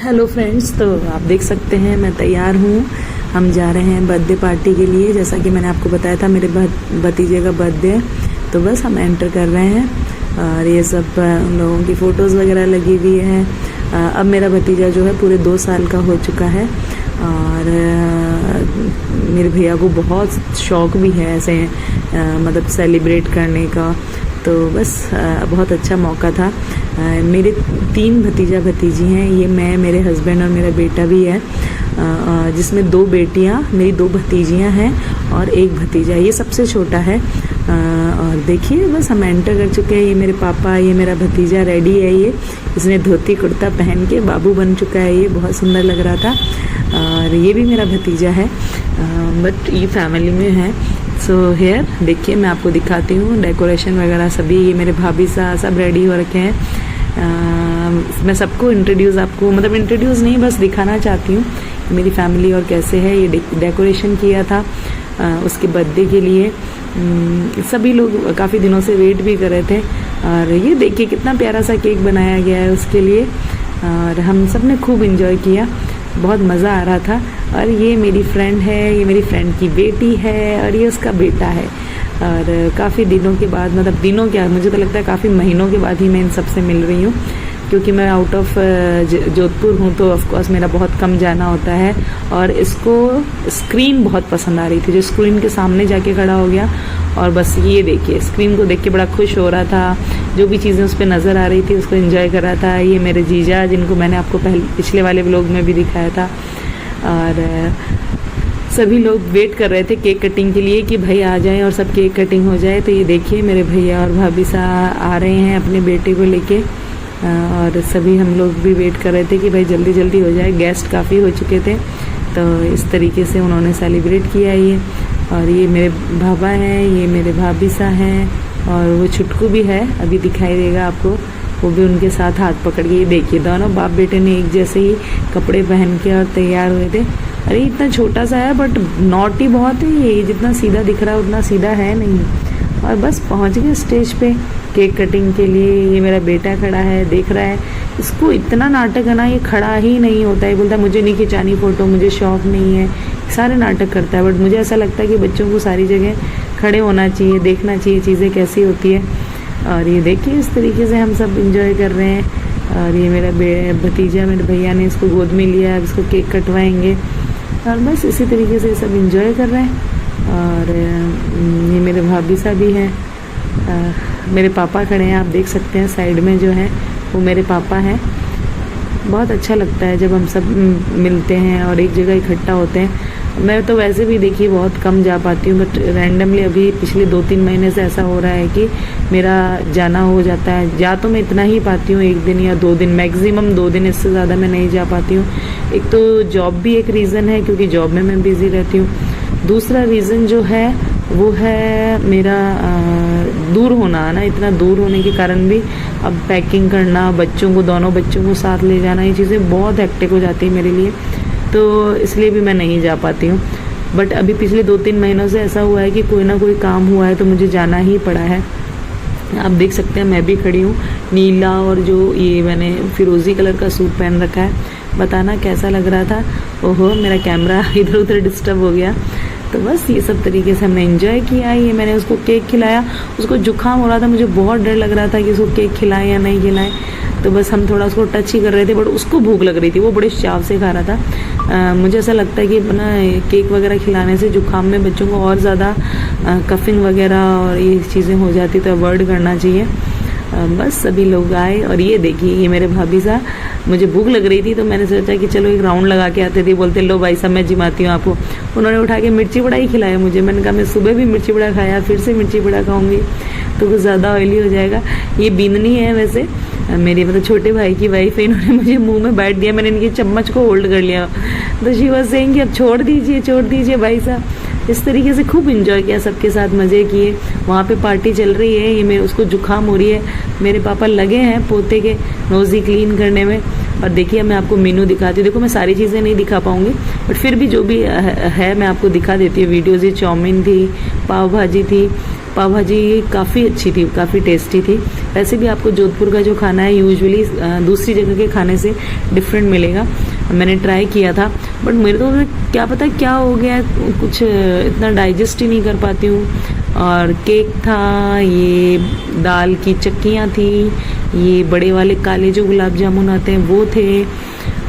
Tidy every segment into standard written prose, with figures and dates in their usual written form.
Hello friends, तो आप देख सकते हैं मैं तैयार हूँ। हम जा रहे हैं बर्थडे पार्टी के लिए। जैसा कि मैंने आपको बताया था मेरे भतीजे का बर्थडे है, तो बस हम एंटर कर रहे हैं। और ये सब उन लोगों की फ़ोटोज़ वगैरह लगी हुई है। अब मेरा भतीजा जो है पूरे 2 साल का हो चुका है और मेरे भैया को बहुत शौक़ भी है ऐसे मतलब सेलिब्रेट करने का। तो बस बहुत अच्छा मौका था। मेरे 3 भतीजा भतीजी हैं, ये मैं, मेरे हस्बैंड और मेरा बेटा भी है, जिसमें 2 बेटियां, मेरी 2 भतीजियां हैं और 1 भतीजा। ये सबसे छोटा है। और देखिए बस हम एंटर कर चुके हैं। ये मेरे पापा, ये मेरा भतीजा रेडी है। ये इसने धोती कुर्ता पहन के बाबू बन चुका है। ये बहुत सुंदर लग रहा था। और ये भी मेरा भतीजा है, बट ये फैमिली में है। सो हेयर देखिए, मैं आपको दिखाती हूँ डेकोरेशन वगैरह सभी। ये मेरे भाभी साहब सब रेडी हो रखे हैं। मैं सबको इंट्रोड्यूस नहीं, बस दिखाना चाहती हूँ मेरी फैमिली और कैसे है। ये डेकोरेशन किया था उसके बर्थडे के लिए। सभी लोग काफ़ी दिनों से वेट भी कर रहे थे। और ये देखिए कितना प्यारा सा केक बनाया गया है उसके लिए। और हम सब ने खूब इन्जॉय किया, बहुत मज़ा आ रहा था। और ये मेरी फ्रेंड है, ये मेरी फ्रेंड की बेटी है और ये उसका बेटा है। और काफ़ी दिनों के बाद, मतलब दिनों क्या, मुझे तो लगता है काफ़ी महीनों के बाद ही मैं इन सबसे मिल रही हूँ, क्योंकि मैं आउट ऑफ जोधपुर हूँ, तो ऑफ कोर्स मेरा बहुत कम जाना होता है। और इसको स्क्रीन बहुत पसंद आ रही थी, जो स्क्रीन के सामने जाके खड़ा हो गया और बस ये देखिए स्क्रीन को देख के बड़ा खुश हो रहा था। जो भी चीज़ें उस पर नज़र आ रही थी उसको एंजॉय कर रहा था। ये मेरे जीजा, जिनको मैंने आपको पिछले वाले व्लॉग में भी दिखाया था। और सभी लोग वेट कर रहे थे केक कटिंग के लिए कि भाई आ जाएं और सब केक कटिंग हो जाए। तो ये देखिए मेरे भैया और भाभी साहब आ रहे हैं अपने बेटे को लेके। और सभी हम लोग भी वेट कर रहे थे कि भाई जल्दी जल्दी हो जाए। गेस्ट काफ़ी हो चुके थे, तो इस तरीके से उन्होंने सेलिब्रेट किया ये। और ये मेरे भाभा हैं, ये मेरे भाभी साहब हैं और वो छुटकू भी है, अभी दिखाई देगा आपको, वो भी उनके साथ हाथ पकड़ के। ये देखिए दोनों बाप बेटे ने एक जैसे ही कपड़े पहन के और तैयार हुए थे। अरे इतना छोटा सा है बट नॉटी बहुत है। ये जितना सीधा दिख रहा है उतना सीधा है नहीं। और बस पहुंच गए स्टेज पे केक कटिंग के लिए। ये मेरा बेटा खड़ा है, देख रहा है। इसको इतना नाटक है ना, ये खड़ा ही नहीं होता है। बोलता है मुझे नहीं खिंचानी फ़ोटो, मुझे शौक नहीं है। सारे नाटक करता है, बट मुझे ऐसा लगता है कि बच्चों को सारी जगह खड़े होना चाहिए, देखना चाहिए चीज़ें कैसी होती है। और ये देखिए इस तरीके से हम सब इंजॉय कर रहे हैं। और ये मेरा भतीजा, मेरे भैया ने इसको गोद में लिया, अब इसको केक कटवाएंगे। और बस इसी तरीके से सब इंजॉय कर रहे हैं। और ये मेरे भाभी साहब भी हैं। मेरे पापा खड़े हैं, आप देख सकते हैं साइड में जो है वो मेरे पापा हैं। बहुत अच्छा लगता है जब हम सब मिलते हैं और एक जगह इकट्ठा होते हैं। मैं तो वैसे भी देखिए बहुत कम जा पाती हूँ, बट रैंडमली अभी पिछले 2-3 महीने से ऐसा हो रहा है कि मेरा जाना हो जाता है। जा तो मैं इतना ही पाती हूँ, 1 दिन या 2 दिन, मैक्सिमम 2 दिन, इससे ज़्यादा मैं नहीं जा पाती हूँ। एक तो जॉब भी एक रीज़न है, क्योंकि जॉब में मैं बिज़ी रहती हूँ। दूसरा रीज़न जो है वो है मेरा दूर होना ना। इतना दूर होने के कारण भी अब पैकिंग करना, बच्चों को, दोनों बच्चों को साथ ले जाना, ये चीज़ें बहुत हेक्टिक हो जाती है मेरे लिए, तो इसलिए भी मैं नहीं जा पाती हूँ। बट अभी पिछले 2-3 महीनों से ऐसा हुआ है कि कोई ना कोई काम हुआ है तो मुझे जाना ही पड़ा है। आप देख सकते हैं मैं भी खड़ी हूँ, नीला और जो ये मैंने फिरोज़ी कलर का सूट पहन रखा है। बताना कैसा लग रहा था। ओहो, मेरा कैमरा इधर उधर डिस्टर्ब हो गया। तो बस ये सब तरीके से हमने एंजॉय किया। ये मैंने उसको केक खिलाया, उसको जुकाम हो रहा था, मुझे बहुत डर लग रहा था कि उसको केक खिलाएं या नहीं खिलाएं। तो बस हम थोड़ा उसको टच ही कर रहे थे, बट उसको भूख लग रही थी, वो बड़े चाव से खा रहा था। मुझे ऐसा लगता है कि ना केक वगैरह खिलाने से जुकाम में बच्चों को और ज़्यादा कफिंग वगैरह और ये चीज़ें हो जाती, तो अवॉइड करना चाहिए। बस सभी लोग आए। और ये देखिए ये मेरे भाभी साहब, मुझे भूख लग रही थी तो मैंने सोचा कि चलो एक राउंड लगा के आते थे। बोलते लो भाई साहब मैं जिमाती हूँ आपको। उन्होंने उठा के मिर्ची बड़ा ही खिलाया मुझे। मैंने कहा मैं सुबह भी मिर्ची बड़ा खाया, फिर से मिर्ची बड़ा खाऊंगी तो कुछ ज़्यादा ऑयली हो जाएगा। ये बिंदनी है वैसे, मेरे मतलब छोटे भाई की वाइफ है। इन्होंने मुझे मुँह में बैठ दिया, मैंने इनके चम्मच को होल्ड कर लिया। तो शी वाज सेइंग कि अब छोड़ दीजिए भाई साहब। इस तरीके से खूब इंजॉय किया, सबके साथ मज़े किए। वहाँ पे पार्टी चल रही है। ये मेरे उसको जुकाम हो रही है, मेरे पापा लगे हैं पोते के नोज़ी क्लीन करने में। और देखिए मैं आपको मेनू दिखाती हूँ। देखो मैं सारी चीज़ें नहीं दिखा पाऊँगी, बट फिर भी जो भी है मैं आपको दिखा देती हूँ वीडियोज़। ये चाउमीन थी, पाव भाजी थी, पाव भाजी काफ़ी अच्छी थी, काफ़ी टेस्टी थी। वैसे भी आपको जोधपुर का जो खाना है यूजुअली दूसरी जगह के खाने से डिफरेंट मिलेगा। मैंने ट्राई किया था बट मेरे तो क्या पता क्या हो गया, कुछ इतना डाइजेस्ट ही नहीं कर पाती हूँ। और केक था, ये दाल की चक्कियाँ थी, ये बड़े वाले काले जो गुलाब जामुन आते हैं वो थे,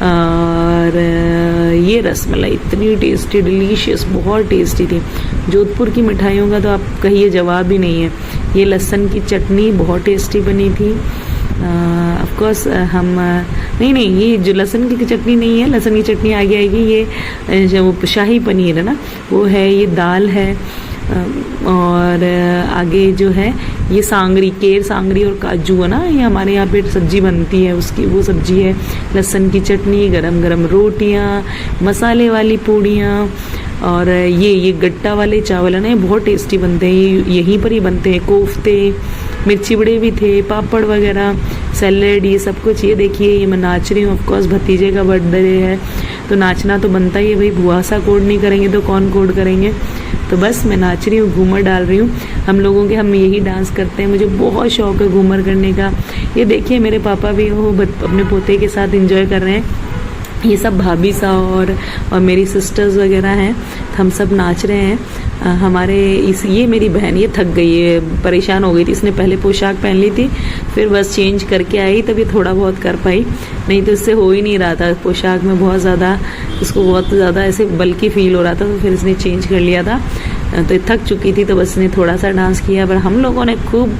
और ये रसमलाई इतनी टेस्टी, डिलीशियस, बहुत टेस्टी थी। जोधपुर की मिठाइयों का तो आप कहिए जवाब ही नहीं है। ये लहसुन की चटनी बहुत टेस्टी बनी थी। ऑफ कोर्स हम नहीं, ये जो लहसुन की चटनी नहीं है, लहसुन की चटनी आगे आएगी। ये जो शाही पनीर है ना वो है, ये दाल है, और आगे जो है ये सांगरी, केर सांगरी और काजू है ना, ये हमारे यहाँ पे सब्जी बनती है उसकी, वो सब्जी है। लहसुन की चटनी, गरम गरम रोटियाँ, मसाले वाली पूड़ियाँ, और ये गट्टा वाले चावल है ना, ये बहुत टेस्टी बनते हैं, ये यहीं पर ही बनते हैं। कोफ्ते, मिर्ची बड़े भी थे, पापड़ वगैरह, सैलेड, ये सब कुछ। ये देखिए ये मैं नाच रही हूँ, ऑफ कोर्स भतीजे का बर्थडे है तो नाचना तो बनता ही है भाई, बुआ सा कोड नहीं करेंगे तो कौन कोड करेंगे। तो बस मैं नाच रही हूँ, घूमर डाल रही हूँ। हम यही डांस करते हैं, मुझे बहुत शौक है घूमर करने का। ये देखिए मेरे पापा भी वो अपने पोते के साथ एंजॉय कर रहे हैं। ये सब भाभी सा और मेरी सिस्टर्स वगैरह हैं, हम सब नाच रहे हैं। ये मेरी बहन, ये थक गई है, परेशान हो गई थी, इसने पहले पोशाक पहन ली थी, फिर बस चेंज करके आई तब ये थोड़ा बहुत कर पाई, नहीं तो इससे हो ही नहीं रहा था। पोशाक में बहुत ज़्यादा इसको बहुत ज़्यादा ऐसे बल्कि फील हो रहा था, तो फिर इसने चेंज कर लिया था। तो थक चुकी थी तो बस इसने थोड़ा सा डांस किया, पर हम लोगों ने खूब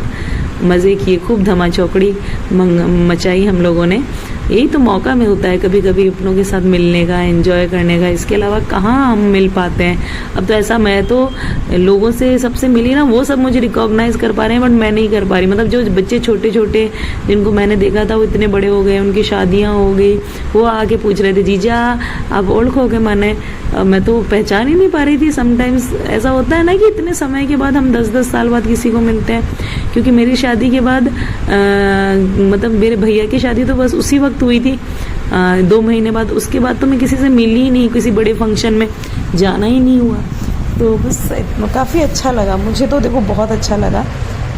मज़े किए, खूब धमा चौकड़ी मचाई हम लोगों ने। यही तो मौका मिलता है कभी कभी अपनों के साथ मिलने का, एंजॉय करने का, इसके अलावा कहाँ हम मिल पाते हैं। अब तो ऐसा, मैं तो लोगों से सबसे मिली ना, वो सब मुझे रिकॉग्नाइज कर पा रहे हैं बट मैं नहीं कर पा रही। मतलब जो बच्चे छोटे छोटे जिनको मैंने देखा था वो इतने बड़े हो गए, उनकी शादियाँ हो गई, वो आके पूछ रहे थे जीजा आप ओल्ड हो गए माने। मैं तो पहचान ही नहीं पा रही थी। समटाइम्स ऐसा होता है ना कि इतने समय के बाद हम 10-10 साल बाद किसी को मिलते हैं, क्योंकि मेरी शादी के बाद मतलब मेरे भैया की शादी तो बस उसी वक्त हुई थी 2 महीने बाद, उसके बाद तो मैं किसी से मिली ही नहीं, किसी बड़े फंक्शन में जाना ही नहीं हुआ। तो बस काफ़ी अच्छा लगा मुझे, तो देखो बहुत अच्छा लगा,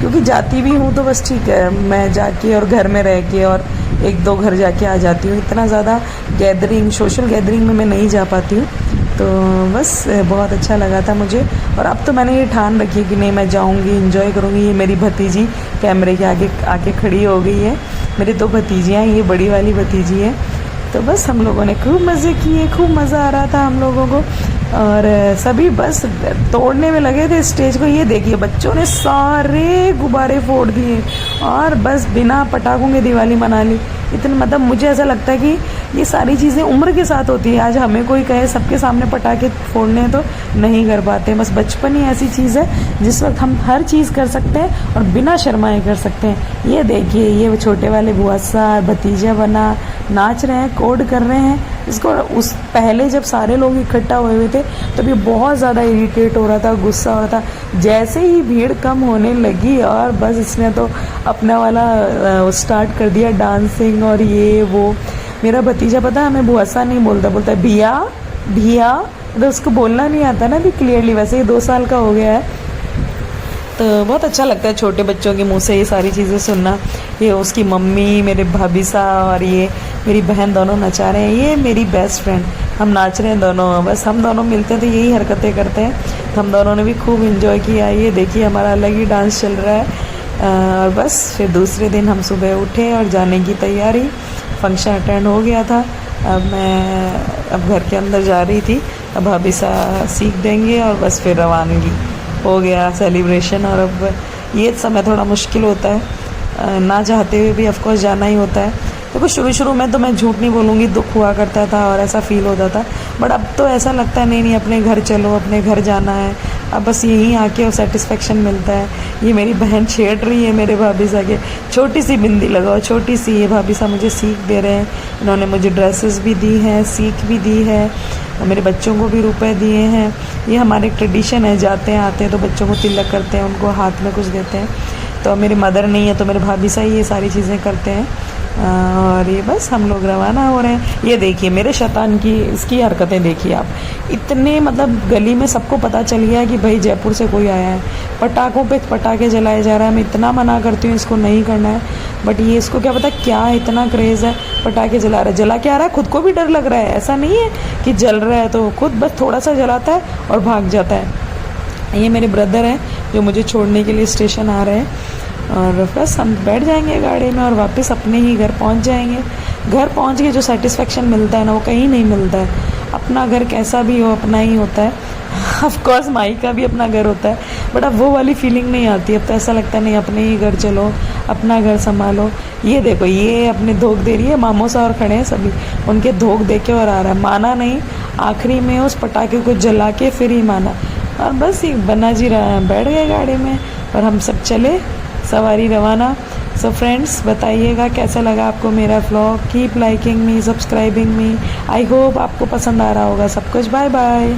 क्योंकि जाती भी हूँ तो बस ठीक है, मैं जाके और घर में रह के और 1-2 घर जाके आ जाती हूँ। इतना ज़्यादा गैदरिंग, सोशल गैदरिंग में मैं नहीं जा पाती हूँ। तो बस बहुत अच्छा लगा था मुझे, और अब तो मैंने ये ठान रखी है कि नहीं मैं जाऊँगी, एंजॉय करूँगी। ये मेरी भतीजी कैमरे के आगे आके खड़ी हो गई है। मेरी 2 भतीजियाँ हैं, ये बड़ी वाली भतीजी है। तो बस हम लोगों ने खूब मज़े किए, खूब मज़ा आ रहा था हम लोगों को, और सभी बस तोड़ने में लगे थे स्टेज को। ये देखिए बच्चों ने सारे गुब्बारे फोड़ दिए और बस बिना पटाखों के दिवाली मना ली। इतना मतलब मुझे ऐसा लगता है कि ये सारी चीज़ें उम्र के साथ होती है। आज हमें कोई कहे सबके सामने पटाखे फोड़ने हैं तो नहीं कर पाते। बस बचपन ही ऐसी चीज़ है जिस वक्त हम हर चीज़ कर सकते हैं और बिना शर्माए कर सकते हैं। ये देखिए ये छोटे वाले बुआ सा भतीजा बना नाच रहे हैं, कोड कर रहे हैं इसको। उस पहले जब सारे लोग इकट्ठा हुए हुए थे तब ये बहुत ज़्यादा इरिटेट हो रहा था, गुस्सा हो रहा था। जैसे ही भीड़ कम होने लगी और बस इसने तो अपना वाला स्टार्ट कर दिया डांसिंग और ये वो। मेरा भतीजा पता है हमें बुआसा नहीं बोलता, बोलता है भिया भिया, तो उसको बोलना नहीं आता ना भी क्लियरली। वैसे ये 2 साल का हो गया है, तो बहुत अच्छा लगता है छोटे बच्चों के मुंह से ये सारी चीज़ें सुनना। ये उसकी मम्मी, मेरे भाभी सा और ये मेरी बहन दोनों नचा रहे हैं। ये मेरी बेस्ट फ्रेंड, हम नाच रहे हैं दोनों। बस हम दोनों मिलते हैं तो यही हरकतें करते हैं। हम दोनों ने भी खूब इन्जॉय किया। ये देखिए हमारा अलग ही डांस चल रहा है। और बस फिर दूसरे दिन हम सुबह उठे और जाने की तैयारी। फंक्शन अटेंड हो गया था। अब घर के अंदर जा रही थी। अब भाभी सा सीख देंगे और बस फिर रवानगी हो गया सेलिब्रेशन। और अब ये समय थोड़ा मुश्किल होता है, ना चाहते हुए भी ऑफकोर्स जाना ही होता है। देखो शुरू में तो मैं झूठ नहीं बोलूँगी, दुख हुआ करता था और ऐसा फील होता था, बट अब तो ऐसा लगता है नहीं अपने घर चलो, अपने घर जाना है। अब बस यहीं आके और सेटिस्फेक्शन मिलता है। ये मेरी बहन छेड़ रही है मेरे भाभी सा के, छोटी सी बिंदी लगाओ, छोटी सी। ये भाभी सा मुझे सीख दे रहे हैं। इन्होंने मुझे ड्रेसेस भी दी हैं, सीख भी दी है, और मेरे बच्चों को भी रुपए दिए हैं। ये हमारे ट्रेडिशन है, जाते हैं आते हैं तो बच्चों को तिलक करते हैं, उनको हाथ में कुछ देते हैं। तो मेरी मदर नहीं है तो मेरे भाभी सा ही ये सारी चीज़ें करते हैं। और ये बस हम लोग रवाना हो रहे हैं। ये देखिए मेरे शैतान की इसकी हरकतें देखिए आप, इतने मतलब गली में सबको पता चल गया कि भाई जयपुर से कोई आया है, पटाखों पे पटाखे जलाए जा रहा है। मैं इतना मना करती हूँ इसको नहीं करना है, बट ये इसको क्या पता क्या इतना क्रेज़ है, पटाखे जला रहा है। जला के आ रहा है, खुद को भी डर लग रहा है, ऐसा नहीं है कि जल रहा है तो खुद बस थोड़ा सा जलाता है और भाग जाता है। ये मेरे ब्रदर हैं जो मुझे छोड़ने के लिए स्टेशन आ रहे हैं, और बस हम बैठ जाएंगे गाड़ी में और वापस अपने ही घर पहुंच जाएंगे। घर पहुंच के जो सेटिस्फेक्शन मिलता है ना, वो कहीं नहीं मिलता है। अपना घर कैसा भी हो अपना ही होता है। ऑफ कोर्स माई का भी अपना घर होता है, बट अब वो वाली फीलिंग नहीं आती। अब तो ऐसा लगता है नहीं, अपने ही घर चलो, अपना घर संभालो। ये देखो ये अपने धोख दे रही है, मामोसा और खड़े हैं सभी, उनके धोख दे के और आ रहा है। माना नहीं, आखिरी में उस पटाखे को जला के फिर ही माना। और बस ये बन्ना जी बैठ गए गाड़ी में और हम सब चले, सवारी रवाना। सो फ्रेंड्स बताइएगा कैसा लगा आपको मेरा vlog. Keep liking me, subscribing me. I hope आपको पसंद आ रहा होगा सब कुछ। Bye bye.